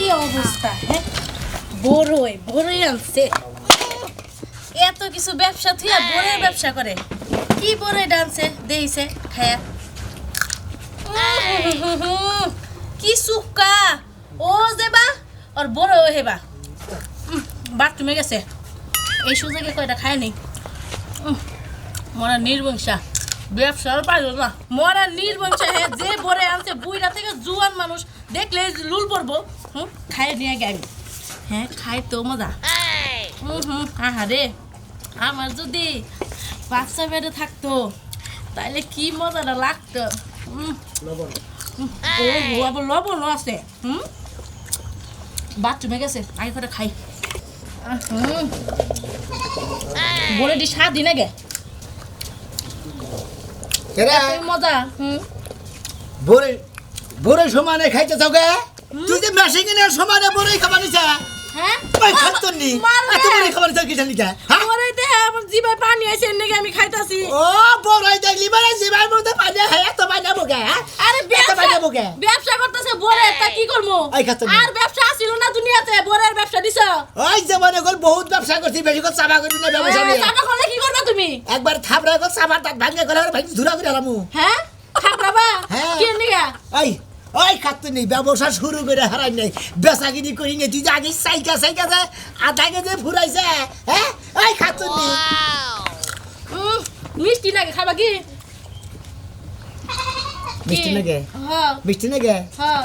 কি অবস্থা হ্যাঁ বড়ই আনছে এত কিছু ব্যবসা থুয়া বড়ের ব্যবসা করে কি বড়ই ডানছে দেইছে খায়া কি সুক্কা ও যেবা আর বড় হেবা বাথরুমে গেছে এই সুযোগে কয়টা খায় নেই মরা নির্বংশা ব্যবসার পাইল না মরা নির্বংশা হে যে বড়ে আনছে বুইরা থেকে জুয়ান মানুষ দেখলে লুল পড়বো খায় নিয়ে গে আমি হ্যাঁ খাই তো মজা আহা রে আমার যদি বাচ্চা বেড়ে থাকতো তাহলে কি মজাটা লাগতো ও আবার লবণও আছে বাথরুমে গেছে আগে করে খাই বলে দি স্বাদ দিনে গে মজা বড়ই সমানে খাইতে চাও গে তুই যে মেশিনের সমানে বড়ই খাবা নিছা হ্যাঁ ওই খাতন নি এত বড়ই খাবার চাও কি জানি কা হ্যাঁ বড়ই দে আমার জিভায় পানি আছে এনে আমি খাইতাছি ও বড়ই দেখলি মানে জিবার মধ্যে পানি হয় এত পানি বগে আরে ব্যবসা করতেছে বড়ে তা কি করমু আর ব্যবসা আছিল না দুনিয়াতে বড়ের ব্যবসা দিছ ওই জীবনে গল বহুত ব্যবসা করছি বেশি করে চাবা করবি না ব্যবসা নিয়ে চাবা করলে কি করবা তুমি একবার থাপড়া কর চাবার দাঁত ভাঙে গেলে ভাই ধুরা করে আলামু হ্যাঁ থাপড়াবা হ্যাঁ কি নিগা ওই খাতু নেই ব্যবসা শুরু করে হারাই নাই বেচাগিরি করি নে তুই যে আগে সাইকা যায় আধা কেজি ফুরাইছে হ্যাঁ ওই খাতু নেই মিষ্টি নাকি খাবা কি মিষ্টি নাকি হ্যাঁ মিষ্টি নাকি হ্যাঁ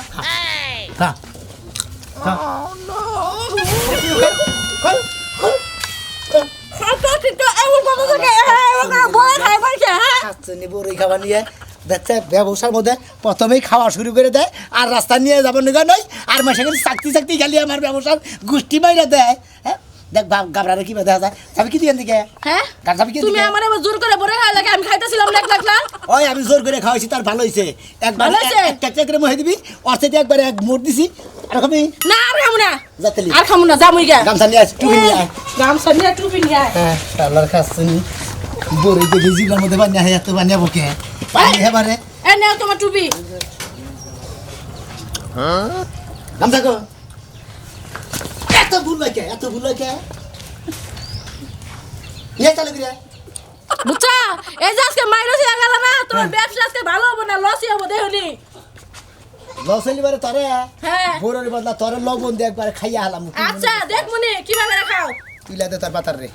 খা খা বড়ই খাওয়া নিয়ে দেখছে ব্যবসার মধ্যে প্রথমেই খাওয়া শুরু করে দেয় আর রাস্তা নিয়ে যাবো নিগা নয় আর মাসে চাকতি খালি আমার ব্যবসার গোষ্ঠী মাইরা দেয় হ্যাঁ দেখ গাবরারে কি দেখা যায় যাবি কি দিকে দিকে হ্যাঁ যাবি কি তুমি আমার জোর করে বড় খাওয়া লাগে আমি খাইতেছিলাম লাখ ওই আমি জোর করে খাওয়াইছি তার ভালো হইছে একবার একটা করে মহে দিবি অর্থে একবার এক মোট দিছি আর খাবি না আর খামু না যাতলি আর খামু না যামুই গা গামছা নিয়ে আস টুপি নিয়ে আয় গামছা নিয়ে টুপি নিয়ে আয় হ্যাঁ আল্লাহর কাছে বড়ই দেখি জিগার মধ্যে বানিয়ে হয় এত বানিয়ে বকে পানি হেবারে এ নাও তোমার টুপি গামছা কো এত ভুল লাগে নিয়ে চালু করে বুঝছা এই যে আজকে মাইরসি গেল না তোমার ব্যবসা আজকে ভালো হবে না লসই হবে দেখুনি লসলি বারে তরে হ্যাঁ বড়ের বদলা তরে লবণ দিয়ে একবার খাইয়া হলাম আচ্ছা দেখ মনি কিভাবে খাও তুইলা দে তার পাতার রে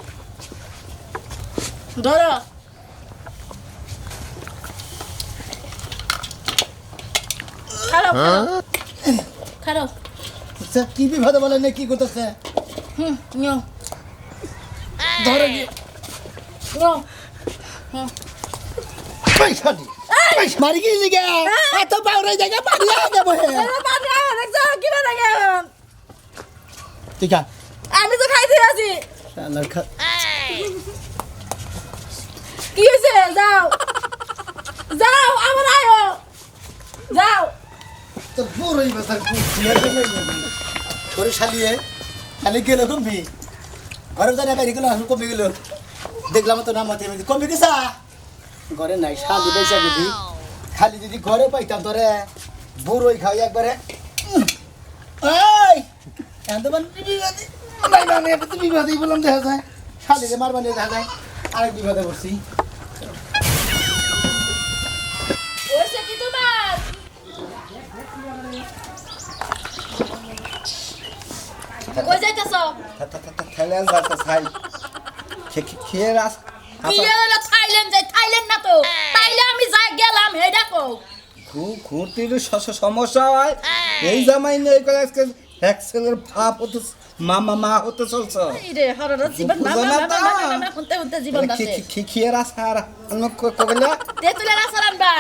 ধরো খাও আচ্ছা কি বিপদে বলে না কি করতেছে নিও ধরে নিও পয়সা দি পয়সা মারি কি লিগে এত পাউরাই জায়গা পানি আয় দেব হে পানি আয় দেখছো কিভাবে লাগে ঠিক আছে আমি তো খাইতে আছি শালার খা কি হয়েছে যাও যাও আমার আয়ো যাও তো বড়ই বাজার কুচিয়া করে শালিয়ে খালি গেল কমবি ঘরে জানা বাইরে গেল আমি কমে গেল দেখলাম তো নাম মাথায় কমে গেছা ঘরে নাই শালি বেচা গেলি খালি যদি ঘরে পাইতাম তোরে বড়ই খাই একবারে এই এত মান বিবাদী নাই না আমি তো বিবাদী বললাম দেখা যায় শালিকে মারবানি দেখা যায় আরেক বিবাদে পড়ছি ওইসে কি তোমার কই যাইতাছো থাইল্যান্ড যাচ্ছে ছাই খেয়ে রাস কি এলা থাইল্যান্ড যাই থাইল্যান্ড না তো তাইলে আমি যাই গেলাম হে দেখো ঘুরতির সমস্যা হয় এই জামাই নেই করে আজকে এক্সেলের ভাব হতো মা হতে চলছ রে হরর জীবন না হতে জীবন আছে খেয়ে রাস আর আমি কইলা তেতুলের আসারান বা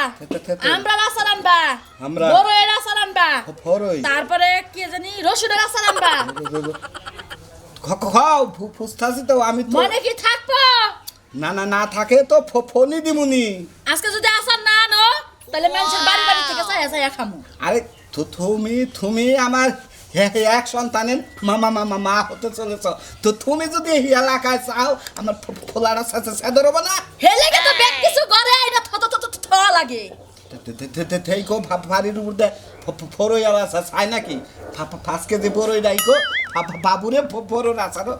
আমরা আসারান বা আমরা বড়ের আসারান বা বড়ই তারপরে কি জানি রসুনের আসারান বা খাও ফুসতাছি তো আমি তো মনে কি থাকবো না থাকে তো ফোনই দিমুনি আজকে যদি আসার না আনো তাহলে মানুষের বাড়ি থেকে চাইয়া খামু আরে তুমি আমার এক সন্তানের মা হতে চলেছ তো তুমি যদি এই এলাকায় চাও আমার ফোলারা সাদর হবো না হেলে তো ব্যাগ কিছু করে এটা থ লাগে থেই কো ভারির উপর দে ফরই আর আসা চাই নাকি 5 কেজি বড়ই রাইকো বাবুরে ফরর আসারও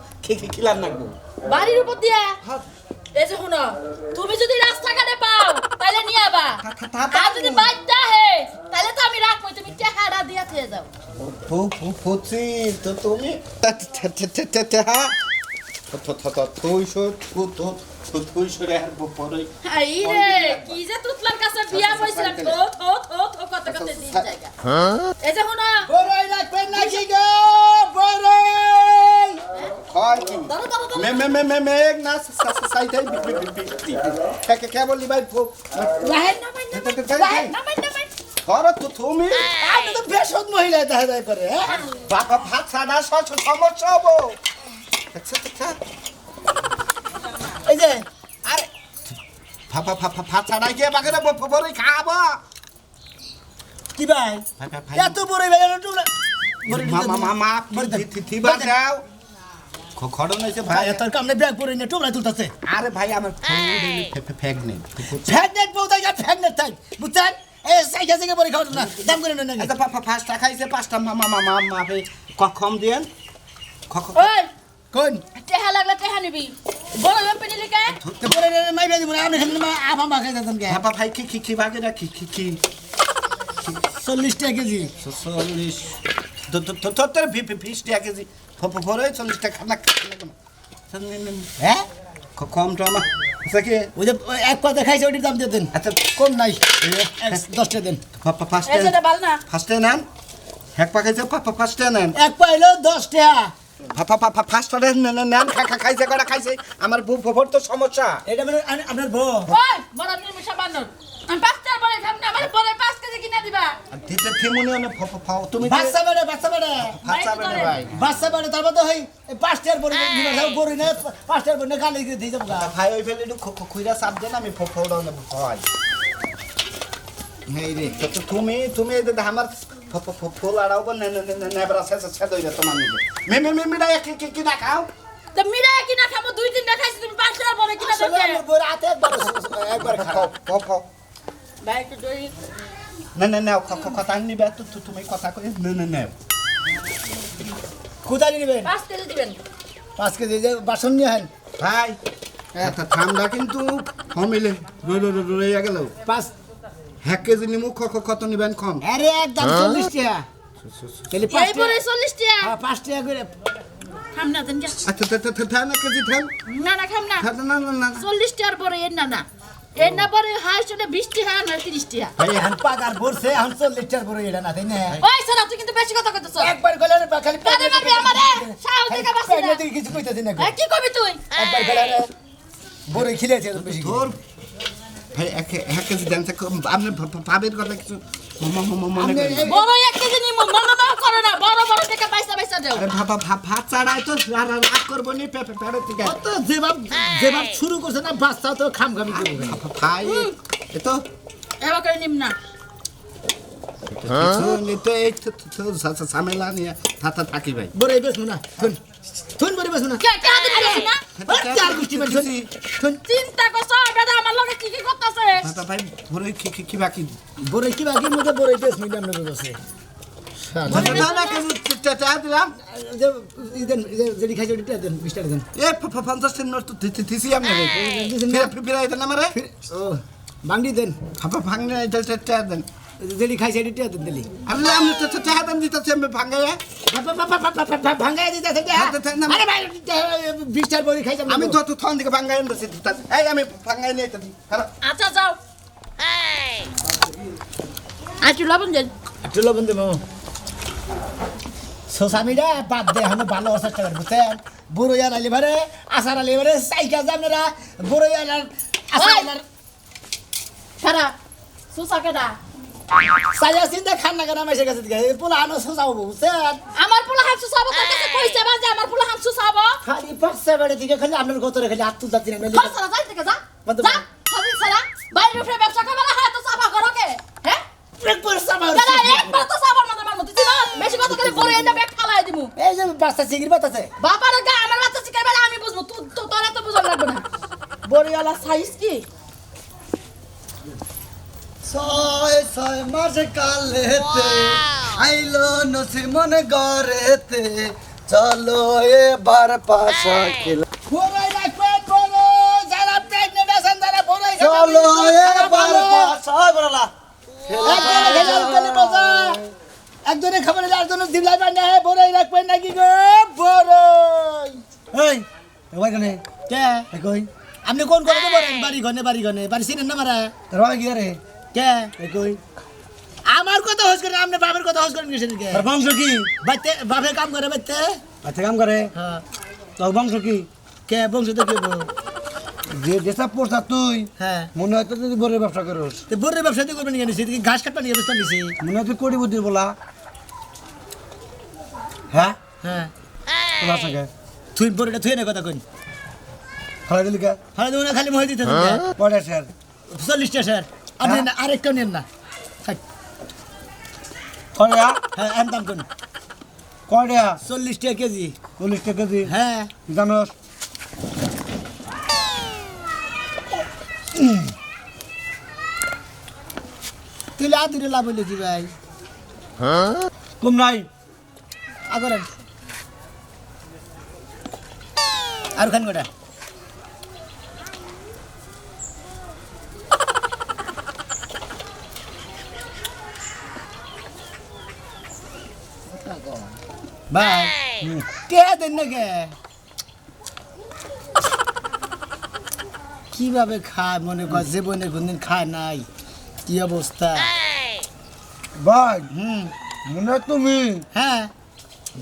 খিলার নাকবো বাড়ির উপর দিয়া এই যে শুনো তুমি যদি রাস্তাঘাটে পাও তাহলে নিয়ে আবা আর যদি বাচ্চা হে তাহলে তো আমি রাখবো তুমি টেহারা দিয়া থেকে যাও ফুচি তো তুমি হাই রে কি যে তুতলার কাছে বিয়া হইছিলাম থো কত কত দিন জায়গা এই যে শুনো বড়ই রাখবেন নাকি গো বড়ই ধরো ধরো ধরো মেঘ না সাইটাই কে বলি ভাই রাহেন নামাই নামাই ধরো তো তুমি আপনি তো বেশদ মহিলা দেখা যায় করে হ্যাঁ বাবা ভাত ছাড়া সমস্যা হবো এই যে আরে ভাত ছাড়া গিয়ে বাগের বড়ই খাবো কি ভাই এত বড়ই ভাই টুকরা মামা থিবা যাও খড়ন হয়েছে ভাই তোর কামনে ব্যাগ পরে নিয়ে টুকরা তুলতেছে আরে ভাই আমার ফেক নেই ফ্যাগনেট বলতে গিয়ে ফ্যাগনেট তাই বুঝছেন এই সাইজা থেকে বড়ি খাওয়া না দাম করে নেন আচ্ছা ফার্স্টটা খাইছে 5টা মামা কম দিয়েন ওই কোন টেহা লাগলে টেহা নিবি বড় লম্পে নিলি কে তো বড় মাই বেদি মনে আপনি খালি আফা মা খাই দিতেন কে বাবা ভাই কি বাগে না কি 40 টাকা কেজি 40 তোর 20 টাকা কেজি ফরে 40 টাকা খানা হ্যাঁ কম তো আমার আচ্ছা কি ওই যে এক পাতা খাইছে ওটির দাম দিয়ে দেন আচ্ছা কম নাই 10 টাকা দেন এই যেটা বাল না ফার্স্টে নেন এক পা খাইছে ফার্স্টে নেন এক পাইলো 10 টাকা ফার্স্টে নেন খাইছে কটা খাইছে আমার বুফর তো সমস্যা এটা মানে আপনার বউ ওই বড় নিমিষা বান্দর আমি পাঁচটার পরে খাম না আমার পরে 5 কেজি কিনা দিবা দিতে থিমুনি অনে তুমি বাচ্চা বেড়ে বাচ্চা বেড়ে ভাই বাচ্চা বেড়ে তারপর তো হয় 5 টাকার পরে দিবা যাও গরি না 5 টাকার পরে গালি দিয়ে যাবো গা ভাই ওই ফেলে একটু খুইরা চাপ দেন আমি ফোড়া নেব হয় এই রে তো তুমি এই যে আমার ফুল আড়াও বা নেবরা শেষ হয়ে যেত মানে মেমিটা কি দেখাও তো মিরা কিনা খাবো 2-3টা খাইছি তুমি 5টার পরে কিনা আসলে দরকার আমি বড় হাতে একবার খাও খাও ভাই একটু দই না কথা নিবে তুমি কথা কই না কোথায় নেবেন 5 কেজি দিবেন 5 কেজি যে বাসন নিয়ে আহেন ভাই একটা ঠান্ডা কিন্তু কমিলে রয়ে গেল 5 এক কেজি নিমু কত নিবেন কম আরে একদম 40 টাকা তাহলে 5 এই পরে 40 টাকা হ্যাঁ 5 টাকা করে খাম না দেন যা আচ্ছা থান এক কেজি থান না খাম না না 40 টাকার পরে এর না পরে হাই চলে 20 টাকা না 30 টাকা ভাই এখন পাকার পড়ছে এখন 40 টাকার পরে এটা না তাই না ওই সারা তুই কিন্তু বেশি কথা কইতেছ একবার গেলে খালি কানে মারবি আমারে সাও দেখা বাসি না কিছু কইতাছি না কি কবি তুই একবার গেলে বড় খিলেছে বেশি তোর ভাই এক কেজি দেন আপনি পাবের কথা কিছু মনে করেন বড় 1 কেজি নিমু মনে করো না বড় টাকা পয়সা দাও আরে ভাত ছাড়াই তো রাগ করবো নি পেটে থেকে তো যেভাব শুরু করছে না বাচ্চা তো খামখামি করবে ভাই এতো এবার করে নিম না কিছু নিতে এই তো ঝামেলা নিয়ে থাকি ভাই বড় বেশ না শুন বড় বেশ না কে দিবি না চার গোষ্ঠী মানে শুন চিন্তা করছ বেটা আমার লগে কি করতেছে ভাই ভরে কি বাকি বড় কি বাকি মধ্যে বড় বেশ নিলাম না বলছে না কেন টাটা দিলাম যেটি খাইছে ওটা দেন 20 টাকা দেন এ 50 টাকা নোট তো দিছি আমি ফিরাই দেন আমারে ও বাংডি দেন ভাঙনে টাটা দেন যেটি খাইছে ওটা দেন দিলি আমি তো টাকা দেন দিতেছি আমি ভাঙাইয়া ভাঙ্গাই দিতে আরে ভাই 20 টাকা বড়ি খাইছে আমি তো থন দিকে ভাঙাই দিতেছি এই আমি ভাঙাই নিয়ে দিতেছি আচ্ছা যাও আচ্ছা লবণ দেন একটু লবণ দেবো সোসামিরা বাদ দে এখন ভালো চেষ্টা করে বুঝছেন বুড়ো ইয়ার আলি ভারে আসার আলি ভারে সাইকা জামনেরা বুড়ো ইয়ার আসার সারা সুসা কেডা সাইয়া চিন্তা খান না কেন মেসে গেছে দিকে পোলা আনো সোসা হবো বুঝছেন আমার পোলা হাত সুসাবো তোর কাছে কইছে বা যে আমার পোলা হাত সুসাবো খালি পাঁচটা বেড়ে দিকে খালি আপনার গতরে খালি হাত তুলতে দিন তোর সারা যাই থেকে যা যা হাজির সারা বাইরে উঠে ব্যবসা করবে না হাত সাফা করো কে হ্যাঁ একবার সামার দাদা একবার তো সাফার মধ্যে মারমু তুই না বেশি কথা করে বড় এনে ব্যাগ ফালাই দিমু এই যে বাচ্চা চিংড়ি বাতাছে বাবার গা আমার বাচ্চা শিখাইবে আমি বুঝবো তুই তো তোরা তো বুঝাম লাগবে না বড়িওয়ালা সাইজ কি 6 ছয় মাস কালেতে আইলো নসি মনে গড়েতে চলো এবার পাশা খেলা বড়ই রাখবে বড়ই যারা প্রেগনেন্ট আছেন তারা বড়ই চলো এবার পাশা বড়লা একজনে খেলে উঠলে মজা একজনে খাবার আরেকজনে দিলাই বান্না হে বড়ই রাখবেন নাকি গো বড়ই এই ওই কানে কে কই আপনি কোন করে বলেন বাড়ি ঘনে বাড়ি চিনেন না মারা তোর ভাই কি রে কে কই আমার কথা হোস করেন আপনি বাপের কথা হোস করেন কিসের কে তোর বংশ কি বাইতে বাপে কাম করে বাইতে আচ্ছা কাম করে হ্যাঁ তোর বংশ কি কে বংশ তো কে বল যে যেসব পড়ছা তুই হ্যাঁ মনে হয় তো তুই বড় ব্যবসা করস তো বড় ব্যবসা দিয়ে করবেন কেন সেদিকে ঘাস কাটবা নিয়ে ব্যবসা নিছি মনে হয় তুই কোটি বুদ্ধি বলা হ্যাঁ হ্যাঁ তোমার সঙ্গে তুই বড়টা তুই না কথা কই খালা দিলি কে হ্যাঁ তুমি খালি মহি দিতে তুমি কয়টা স্যার 40টা স্যার আপনি না আরেকটা নেন না কয়টা হ্যাঁ এম দাম কোন কয়টা 40 টাকা কেজি 40 টাকা কেজি হ্যাঁ জানোস তুই আদুরে লাভ হইলে কি ভাই কম নাই আগরে আর খান গোটা ভাই কে দেন না কে কিভাবে খায় মনে কর জীবনে কোনদিন খায় নাই কি অবস্থা ভাই হুম মনে হয় তুমি হ্যাঁ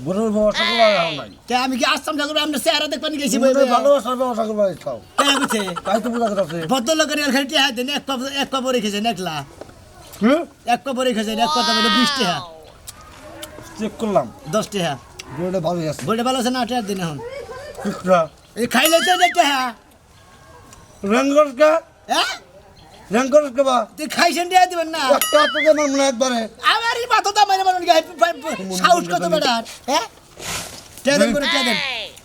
গরুর ব্যবসা করবা নাই কে আমি কি আসতাম ঠাকুর আপনার চেহারা দেখবেন গেছি তুমি তো ভালোবাসার ব্যবসা করবা চাও কে বুঝছে তাই তো বুঝা করছে ভদ্রলোকের খালি টিহা দেন এক পা পরে খেয়েছেন একলা কি এক পা পরে খেয়েছেন এক কথা বলে 20 টাকা চেক করলাম 10 টাকা গরুটা ভালোই আছে বলতে ভালো আছে না টাকার দিন এখন কিকরা এই খাইলে তো টাকা রঙ্গর কা হ্যাঁ রঙ্গর কা বা তুই খাইছেন টাকা দিবেন না একটা হাতে দে মনে হয় একবারে আমারই মাথা দা মানে মানুষ সাহস কত বেটা হ্যাঁ টাকা দেন করে টাকা দেন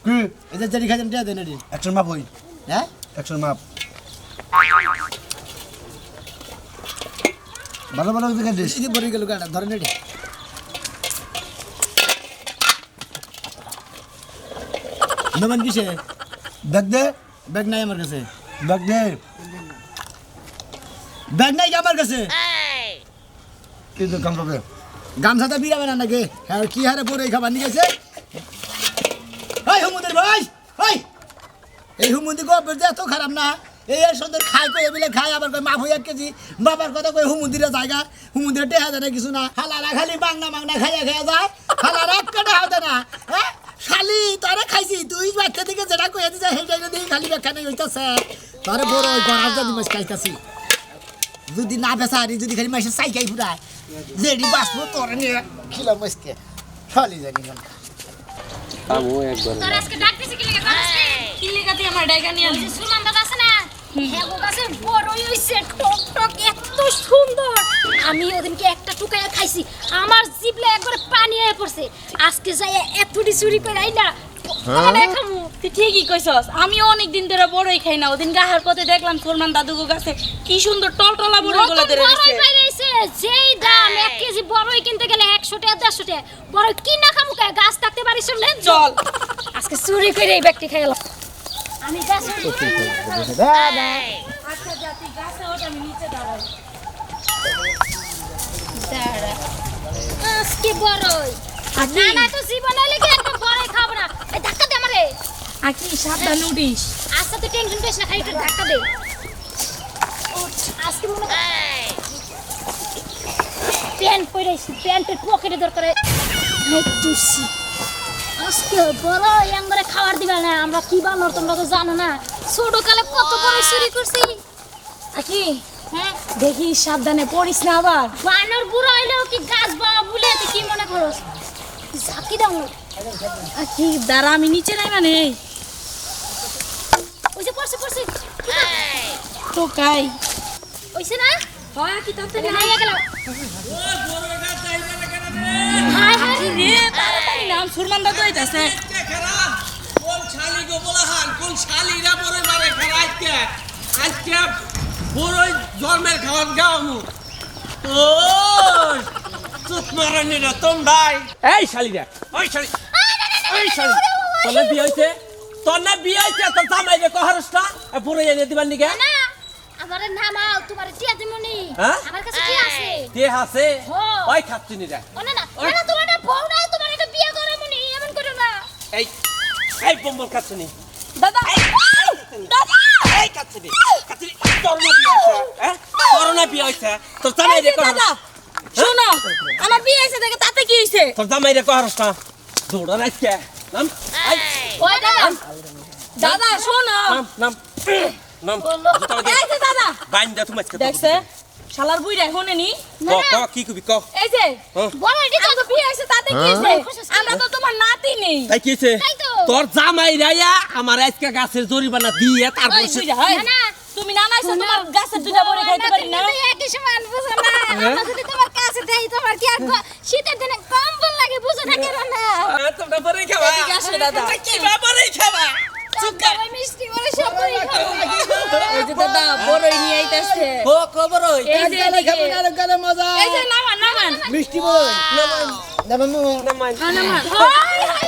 কি এদের জানি খাইছেন টাকা দেন এটি একশন মাপ হই হ্যাঁ একশন মাপ ভালো ভালো দিকে দিস এই যে বড়ি গেল গাড়া ধরেন এটি নমান কিসে দেখ দে ব্যাগ নাই আমার কাছে দেখ দে ব্যাগ নাই কি আমার কাছে কি তো কাম করবে গামছাটা বিরাবে না নাকি হ্যাঁ কি হারে পরে খাবার নিয়ে গেছে এই হুমুদের ভাই এই হুমুদি গল্প এত খারাপ না এই এর সন্ধ্যে খায় কই এবিলে খায় আবার কই মাফ হই 1 কেজি বাবার কথা কই হুমুদিরে জায়গা হুমুদিরে টেহা দেয় না কিছু না হালারা খালি বাংনা খাইয়া যায় হালারা এক কাটা হাতে না হ্যাঁ শালি তোরে খাইছি তুই বাচ্চা থেকে যেটা কইয়া দিছে সেইটাই না দেখি খালি ব্যাখ্যা নেই হইতাছে তোরে বড় ওই গড়ার যদি মাছ খাইতাছি যদি না বেচা আর যদি খালি মাইসে সাইকাই ফুরায় যেডি বাসবো তোরে নিয়ে খিলাম মাছকে শালি জানি না তোর আজকে ডাকতেছি কি লাগা আজকে কি লাগা তুই আমার ডাইগা নিয়ে আলি সুলমান দাদা আছে না হ্যাঁ গো কাছে বড়ই হইছে টক টক এত সুন্দর আমি ওদিনকে একটা টুকায়া খাইছি আমার জিভলে একবারে পানি হয়ে পড়ছে আজকে যাই এতটি চুরি করে আইলা খামু তুই ঠিকই কইছস আমি অনেক দিন ধরে বড়ই খাই না ওদিন গাহার পথে দেখলাম সুরমান দাদুগো গাছে কি সুন্দর টলটলা বড়ইগুলো ধরে বড়ই রইছে পাইছে যেই দাম 1 কেজি বড়ই কিনতে গেলে 100 টাকা 150 টাকা বড়ই কি না খামু কে গাছ থাকতে পারিস না চল আজকে চুরি করে এই ব্যক্তি খাইলাম আমি গাছ দাদা আচ্ছা জাতি গাছে ওটা আমি নিচে দাঁড়াই দাঁড়া আজকে বড়ই না না তো জীবনে লেগে একদম বড়ই খাবো না এই ধাক্কা দে আমারে আকি সাবধানে উঠিস আচ্ছা তো টেনশন করিস না খালি একটু ধাক্কা দে আজকে মনে প্যান্ট পরেছি প্যান্টের পকেটে দরকার তুসি আজকে বড় ইয়াঙ্গরে খাবার দিবা না আমরা কি বানর তোমরা তো জানো না ছোট কালে কত বড় চুরি করছি আকি হ্যাঁ দেখি সাবধানে পড়িস না আবার বানর বুড়ো হইলেও কি গাছ বাবা বলে তুই কি মনে করস ঝাঁকি দাও আকি দাঁড়া আমি নিচে নাই মানে ওই যে পড়ছে তো কাই ওইছে না হয় কি তাতে হাইয়া গেল হাই হাই রে তাড়াতাড়ি নাম সুরমান দাদু আইতাছে কোন শালি গো বলাহান কোন শালিরা বড় মারে খেলা আজকে বড়ই জন্মের খাওয়ান গাওমু ও চুপ মারানি রে তোমরাই এই শালি রে ওই শালি তোর বিয়ে হইছে তোর জামাই রে কহরসটা পুরো এনে দিবার নিকে না আমার নামাও তোমার টিয়া দিমুনি হ্যাঁ? আমার কাছে কি আছে তে হাসে হ্যাঁ। ওই খাচ্ছিনি রে না না না তোমার না বউ নাই তোমার একটা বিয়ে করো মুনি এমন করো না এই বম্বল খাচ্ছিনি দাদা দাদা এই খাচ্ছিনি তোর না বিয়ে হইছে হ্যাঁ তোর না বিয়ে হইছে তোর জামাই রে কহরস দাদা শোনো আমার বিয়ে হয়েছে দেখে তাতে কি হয়েছে তোর জামাই রে কহরসটা দৌড়া রাখছে নাম ওই দাদা দাদা শোনো নাম এই যে দাদা বাইন দে তুমি দেখছে শালার বুইরা শুনেনি কি কবি ক এই যে বড় এটি তো বিয়ে হয়েছে তাতে কি হয়েছে আমরা তো তোমার নাতি নেই তাই কি হইছে তাই তো। তোর জামাই রাইয়া আমার আজকে গাছের জরিমানা দিয়ে তারপর ওই বুইরা হয় না। তুমি না নাইছো তোমার গাছের দুইটা বড় খাইতে পারি না একই সমান বুঝো না আমরা যদি তোমার কাছে দেই তোমার কি আর শীতের দিনে কম্বল লাগে বুঝো না কেন না তোমরা পরে খাবা এদিকে আসো দাদা কি পরে খাবা ওই মিষ্টি বলে সবই এই যে দাদা বড়ই নিয়ে আইতাছে ও খবর হই এই যে গালে খাবো না আর গালে মজা এই যে নামান মিষ্টি বই নামামু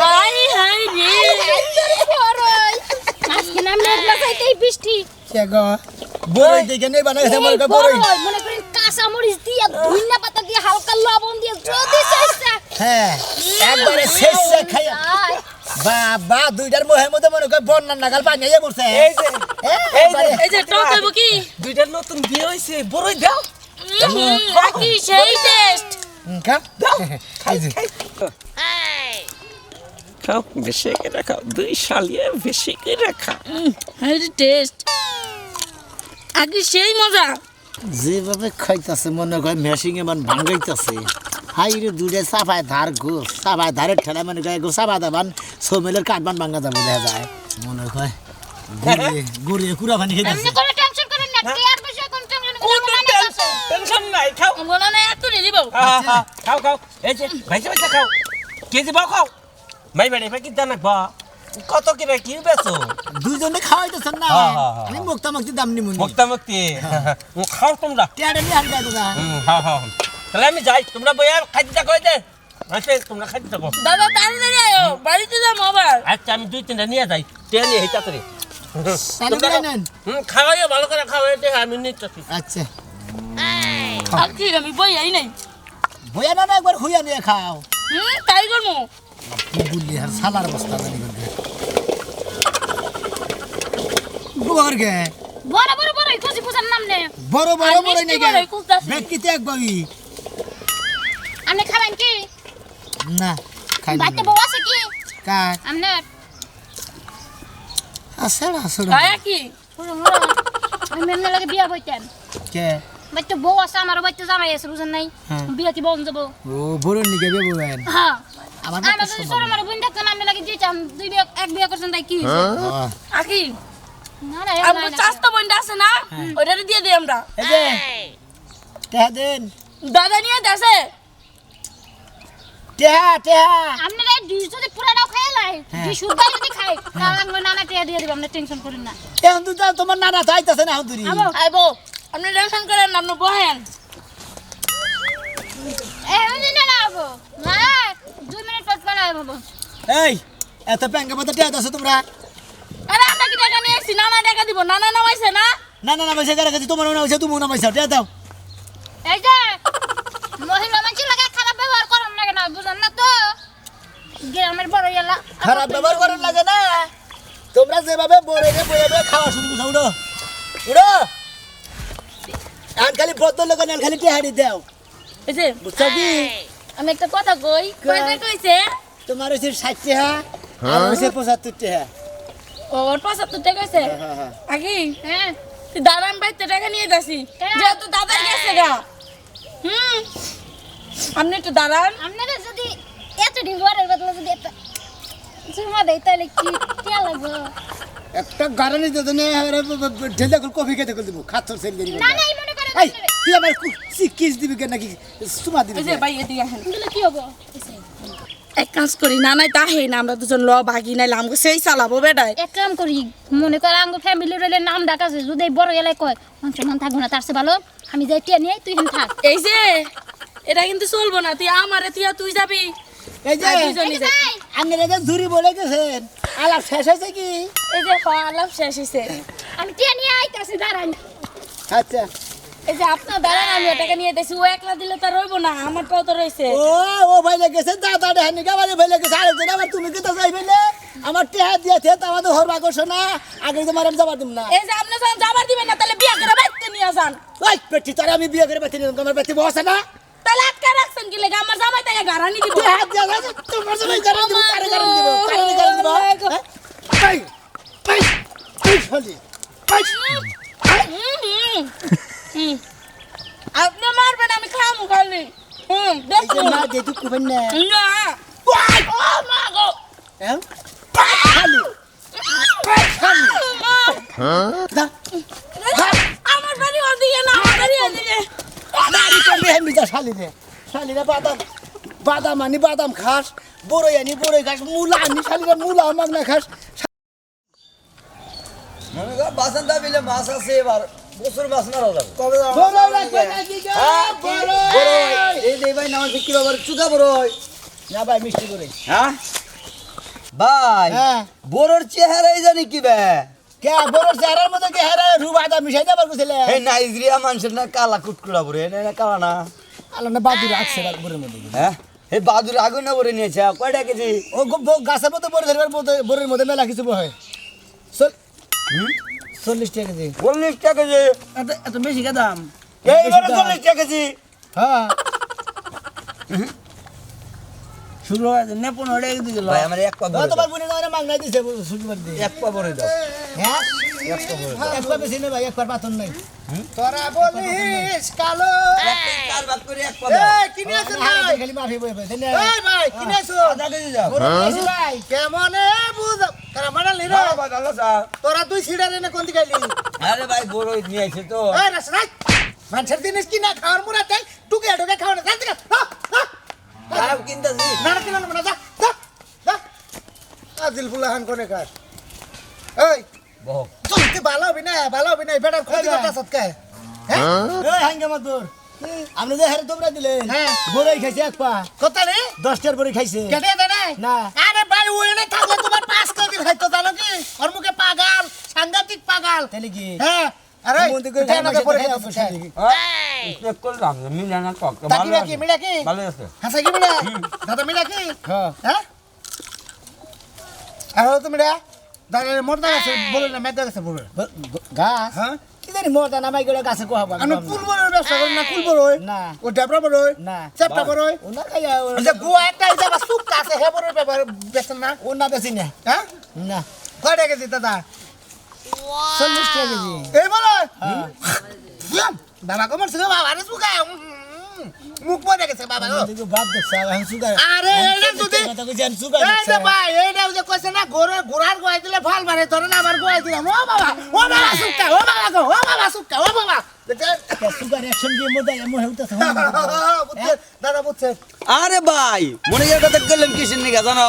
হাই হাই রে আজকে নাম না চাইতেই বৃষ্টি কে গো বড়ই দেখে নেই বানাইছে আমার গো বড়ই মনে করেন কাঁচা মরিচ দিয়ে ধনিয়া পাতা দিয়ে হালকা লবণ দিয়ে যদি চাইছা হ্যাঁ একবারে শেষে খাইয়া বাবা দুইটার মোহের মধ্যে মনে কর বন্যার নাগাল পানি আইয়া পড়ছে এই যে টক হইব কি দুইটা নতুন বিয়ে হইছে বড়ই দাও কি সেই টেস্ট খা এই যে খাও বেশি করে খাও দুই শালিয়ে বেশি করে খাও হাই টেস্ট আগে সেই মজা যেভাবে খাইতাছে মনে করে মেশিং এ মান ভাঙাইতাছে হাই রে দুইটা সাফায় ধার গো সাফায় ধারে ঠেলা মনে করে গো সাফা দাবান সোমেলের কাটবান ভাঙা যাবো দেখা যায় মনে হয় গুড়িয়ে কুড়া পানি এমনি খাইতাছে কোনো টেনশন করেন না টিয়ার বিষয়ে কোনো টেনশন করেন না টেনশন নাই খাও বলা না এত নিয়ে দিব খাও খাও এই যে ভাইসা ভাইসা খাও কেজি বাও খাও মাই বাড়ি ফাঁকি দানা বা কত কিরা কি বেছো দুইজনে খাওয়াইতেছেন না হ্যাঁ, হ্যাঁ, হ্যাঁ। আমি মুক্তা মুক্তি দাম নি মুনি মুক্তা মুক্তি খাও তোমরা টিয়াড়ে নি হালকা দাদা হ্যাঁ হ্যাঁ তাহলে আমি যাই তোমরা বইয়া খাইতে থাকো দে আচ্ছা তোমরা খাইতে থাকো দাদা তাড়াতাড়ি আয়ো বাড়িতে যাবো আবার আচ্ছা আমি দুই তিনটা নিয়ে যাই টেনে নিয়ে হেঁচা করে তাহলে করে নেন খাওয়াইও ভালো করে খাওয়াই দে আমি নিচ্ছি আচ্ছা আর কি আমি বই আই নাই বইয়া না একবার খুইয়া নিয়ে খাও তাই করবো বুবুলি আর সালার বস্তা জানি করবে গোবর গে বড় বড় বড় খুশি পূজার নাম নে বড় বড় আর বড় মিষ্টি নেই বড়ই কুলতাছি। ব্যক্তিতে একবারই আপনি খাবেন কি না খাই না বাচ্চা বউ আছে কি কাজ আপনার আসড়া আসড়া আয়া কি আমি এমনি লাগে বিয়া বইতেন কে বাচ্চা বউ আছে আমার বাচ্চা জামাই আছে বুঝেন নাই হ্যাঁ। বিয়া কি বন যাবো ও বড় নিকে বেবুয়েন হ্যাঁ আমার আমার যদি সর আমার বোন থাকতো না আমি লাগে দিয়েছিলাম দুই বিয়া এক বিয়া করছেন তাই কি হয়েছে আকি না না আমার চাস্তা বোনটা আছে না ওইটারে দিয়ে দিই আমরা এই যে টেহা দেন দাদা নিয়ে দেশে টেহা টেহা আপনারা ডিশ যদি পুরাটাও খাই লাই ডিশ শুদ্ধ যদি খাই তাহলে নানা টিয়া দিয়ে দিব আপনি টেনশন করেন না এখন তো তোমার নানা তো আইতাছে না এখন তুই আইবো আপনি টেনশন করেন না আপনি বহেন এমনি না আবো না 2 মিনিট পর পর আইবো এই এত প্যাঙ্গা পাতা টেহা দাও তোমরা আরে আমরা কি টাকা নিয়ে এসেছি নানা টাকা দিব নানা নামাইছে না না না না পয়সা কার কাছে তোমার মনে হইছে তুমি না পয়সা টেহা দাও এই যে মহিলা মানুষ লাগে খারাপ ব্যবহার করেন লাগে না বুঝেন না তো গ্রামের বড় এলা খারাপ ব্যবহার করার লাগে না তোমরা যেভাবে বড়ে বয়ে খাওয়া শুরু করছো উড়ো উড়ো আর খালি বদল লোক না খালি টেহাড়ি দাও এই যে বুঝছো কি আমি একটা কথা কই কইতে কইছে তোমার হচ্ছে 60 টাকা আর হচ্ছে 75 টাকা ওর 75 টাকা কইছে হ্যাঁ আকি হ্যাঁ তুই দাদান বাইতে টাকা নিয়ে যাসি যেহেতু দাদা গেছে গা আপনি একটু দাঁড়ান আপনারা যদি এত ডিভারের বদলে যদি এত জমা দেয় তাহলে কি কে লাগবে একটা গারানি দিতে নে ঢেলে কফি খেতে করে দেবো খাচ্ছর সেল দেরি না না এই মনে করেন এই তুই আমার কিস দিবি কেন নাকি সুমা দিবি এই যে ভাই এদিকে আসেন আপনারা কি হবো এক কাজ করি না নাই তাহে না আমরা দুজন ল ভাগি নাইলে আমাকে সেই চালাবো বেটায়। এক কাম করি মনে কর আঙ্গ ফ্যামিলির রইলে নাম ডাকাছে যদি বড় এলাকায় কয় মান সম্মান থাকবো না তার চেয়ে ভালো আমি যাই টিয়া নিয়ে তুই এখানে থাক। এই যে এটা কিন্তু চলবো না, তুই আমারে তুই যাবি এই যে আর দুজনই যাই। আপনারা যে ঝুরি বলে গেছেন আলাপ শেষ হয়েছে কি? এই যে আলাপ শেষ হয়েছে। আমি টিয়া নিয়ে আইতাছি দাঁড়ান। আচ্ছা এই যে আপনার দাঁড়ান আমি ওটাকে নিয়ে দিয়েছি, ও একলা দিলে তো রইবো না, আমারটাও তো রয়েছে। ও ভাই লেগেছে দাদা দেখানি গাবারে ভাই লেগেছে আরেকজন আবার তুমি কি তো যাইবে না আমার টেহা দিয়েছে তা আমাদের হরবা করছো না আগে তোমার আমি যাবার দিব না। এই যে আপনি যখন যাবার দিবেন না তাহলে বিয়া করে বাইতে নিয়ে যান। ওই পেটি তারা আমি বিয়ে করে বেঁচে নিলাম তোমার বেঁচে বসে না তাহলে আটকা রাখছেন কি লেগে? আমার জামাই তাকে গারানি দিব। টেহা দিয়া যাচ্ছে তোমার জন্য গাড়ি দিব কারে গাড়ি দিব কারে গাড়ি দিব এই এই এই খালি এই আপনি মারবেন আমি খামু খালি। এই যে দেখুন মা যেটুক করবেন না না ও মা গো হ্যাঁ খালি খালি দা আমার বাড়ি ওদিকে না, আমার বাড়ি ওদিকে। দাড়ি করবে হেমি যা শালিরে বাদাম বাদাম আনি বাদাম খাস বড়ই আনি বড়ই খাস মূলা আনি শালিরে মূলা আমাক না খাস মনে কর বাসন্তটা বিলে মাছ আছে এবার বছর মাছ মারা যাবে কবে বড়ই রাখবে নাকি গো বড়ই এই দেই ভাই নামাজ বিক্রি বাবার চুদা বড়ই না ভাই মিষ্টি করে হ্যাঁ ভাই হ্যাঁ বড়র চেহারাই জানি কি বে কে বড় চেহারার মধ্যে কে হেরা রুবাদা মিশাই দেবার কইছিলে এই নাইজেরিয়া মানুষের না কালা কুটকুড়া বড়ে না কালা না আলো না বাদুর রাখছে বড়ের মধ্যে হ্যাঁ এই বাদুর আগুন না বড়ে নিয়েছে কয়টা কেজি ও গাছের মধ্যে বড় ধরবার মধ্যে বড়ের মধ্যে মেলা কিছু হয় 40 টাকা কেজি 40 টাকা কেজি এত বেশি কে দাম এইবারে 40 টাকা কেজি হ্যাঁ শুরু হয় না 15 টাকা দিল ভাই আমার এক পা বড় তোমার বোনে না মাংনা দিছে শুক্রবার দিয়ে এক পা বড় দাও হ্যাঁ একবার বেশি নেই ভাই একবার পাতন নাই তোরা বলিস কালো চার ভাগ করে এক পা দাও কিনে আছো ভাই খালি মাফি বই বই এই ভাই কিনে আছো আধা কেজি দাও ভাই কেমনে বুঝ তারা মানালি রে হ্যাঁ ভাই ভালো স্যার তোরা তুই সিডারে না কোন দিকে আইলি আরে ভাই বড় নিয়ে আইছে তো এই রাস রাই মানুষের জিনিস কি না খাওয়ার মুরাতে টুকে টুকে খাওয়া না জানতে তাও কিনতাছি না না কিনা না যা যা যা আজিল ফুলাহান কোনে কার এই বহু তুই ভালো হবে না বেটার ক্ষতি করতে সৎকে হ্যাঁ এই হাঙ্গামা তোর আপনি যে হারে তোমরা দিলেন হ্যাঁ বড়ই খাইছে এক পা কত রে 10টার বড়ি খাইছে কেটে দে না আরে ভাই ওই না থাকলে তোমার 5 কেজি খাইতো জানো কি ওর মুখে পাগল সাংঘাতিক পাগল তাহলে কি হ্যাঁ আরে কেনাকে পড়ে গেছে চেক করলাম মিলা না কক মিলা কি ভালো আছে হাসা কি মিলা দাদা মিলা কি হ্যাঁ আর তো মিলা দাদা মোটা আছে বলে না মেদা আছে বলে গাছ হ্যাঁ কি জানি মোটা নামাই গেল গাছে কোহাবা আমি কুলবরের ব্যবসা করি না কুলবরই না ও ডাবরা বড়ই না চেপটা বড়ই ও না খাইয়া যে গোয়া একটা যাবা সুপ আছে হে বড়ই ব্যাপার বেচন না ও না বেচি না হ্যাঁ না কয় টাকা কেজি দাদা 40 টাকা কেজি এই বড় বাবা কমার সঙ্গে বাবা আরে সুগা মুখ পড়ে গেছে বাবা গো তুই বাদ দেখছ আমি সুগা আরে এটা যদি কথা কইছি আমি সুগা এই যে ভাই এইটা যে কইছে না গোরার গোয়াই দিলে ভাল মারে ধরে না আবার গোয়াই দিলাম ও বাবা সুগা ও বাবা গো ও বাবা সুগা ও বাবা সুগার অ্যাকশন দিয়ে মধ্যে এমন হেউতাছে দাদা বুঝছে আরে ভাই মনে এর কথা গেলাম কিসের নিগা জানো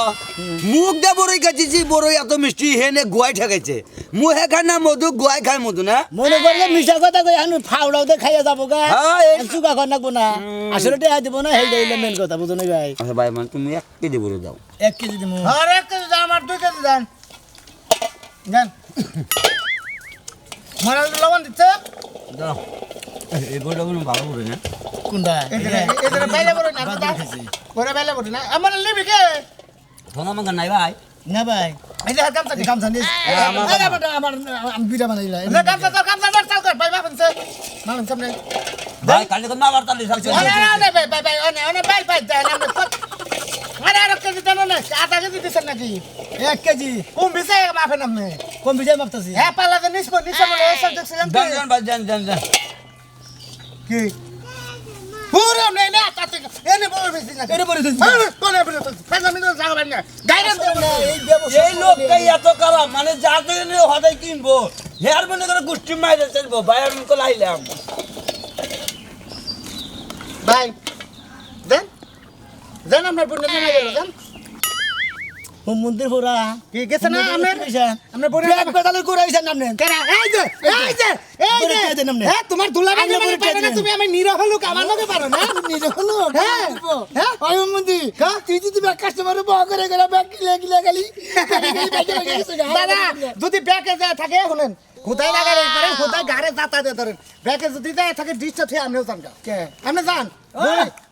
মুখ দে বড়ই খাইছি বড়ই এত মিষ্টি হেনে গোয়াই ঠেকাইছে মুহে খায় না মধু গোয়াই খায় মধু না মনে করলে মিশা কথা কই আমি ফাউড়াও দে খাইয়া যাবো গা সুগা কর নাকবো না আসলে টেহা দিব না হেই দেইলে মেন কথা বুঝো না ভাই আচ্ছা ভাই মানে তুমি 1 কেজি বড় দাও 1 কেজি দিমু আর 1 কেজি দাও আমার 2 কেজি দেন দেন মারা লবণ দিতে দাও এই বড় বড় ভালো করে না কোনটা এদের বাইলে বড় না দাদা ওরে বাইলে বড় না আমার নেবে কে তোমার মঙ্গা নাই ভাই না ভাই এই যে কামছা নিস আমার আমি বিড়া বানাইলা না কামছা চাল কর ভাই বাপনছে মালন সামনে ভাই কালি কোন মার তালি সব ভাই দেন আরে আর কেজি দেন না আধা কেজি দিছেন নাকি 1 কেজি কম বিছে মাফেন আপনি কম বিছে মাপতাছি হ্যাঁ পালাতে নিস বলে সব দেখছিলাম জান ভাই জান কি পুরো নেই না তাতে এনে বড় বেশি না এনে বড় দিন কোনে বড় তো ফাজা মিনো জায়গা না গাইডেন্স না এই ব্যবসা এই লোকটাই এত কারা মানে যাতে নিয়ে হদাই কিনবো হেয়ার মনে করে গুষ্টি মাইরে চলবো ভাই আমি তো লাইলাম ভাই দেন আপনার বুনে না গেল দেন হুমুন্দির পুরা কি গেছে না আমরা আমরা বড় ব্যাগ বেদালে করাইছেন আপনি কেন এই যে বড় কে দেন আপনি? হ্যাঁ তোমার দুলাভাই আপনি বড় কে পারে না দেন? তুমি আমি নিরহ লোক আমার লগে পারো না নিজে হলো হ্যাঁ। হ্যাঁ ওই হুমুন্দি তুই যদি ব্যাগ কাস্টমারে বহ করে গেলা ব্যাগ কিলে গেলি দাদা যদি ব্যাগে যায় থাকে শুনেন কোথায় লাগারে করে কোথায় গাড়ে যাতা দিয়ে ধরেন ব্যাগে যদি যায় থাকে ডিস্টার্ব হয়ে আমরাও জান কে আপনি জান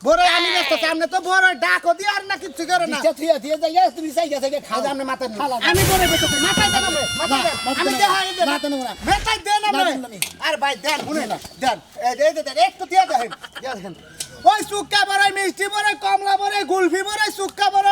বড় আমি ব্যস্ত সামনে তো বড় ডাকো দিয়ে আর না কিছু করে না ইচ্ছা থিয়া যাইয়া তুমি সাইয়া থেকে খাওয়া খাওয়া আপনি মাথা আমি বড় ব্যস্ত মাথায় দেন মাথায় আমি দেখাই মাথা নেব না মাথায় দেন না, আপনি না, না। আর ভাই দেন শুনেন দেন এই দেন একটু দিয়ে দেন ওই সুক্কা বড় মিষ্টি বড় কমলা বড় গুলফি বড় সুক্কা বড়